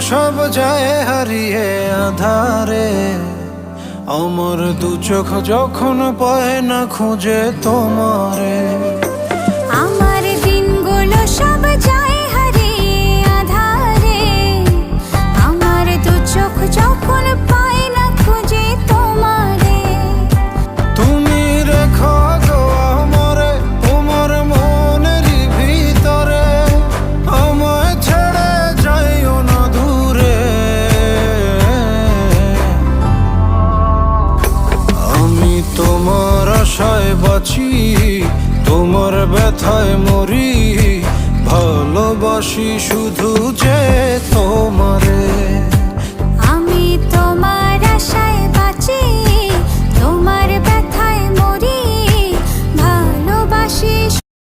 সব যায় হারিয়ে আধারে, আমার দু চোখ যখন পায় না খুঁজে তোমারে। আমার দিনগুলো সব যায় হারিয়ে আধারে, আমার দু চোখ যখন পায় না খুঁজে তোমারে। তুমি রেখো গো আমারে তোমার মনেরই ভিতরে, আমায় ছেড়ে যাইও না দূরে। আমি তোমার আশায় বাঁচি, তোমার ব্যথায় মরি, ভালোবাসি শুধু যে তোমারে।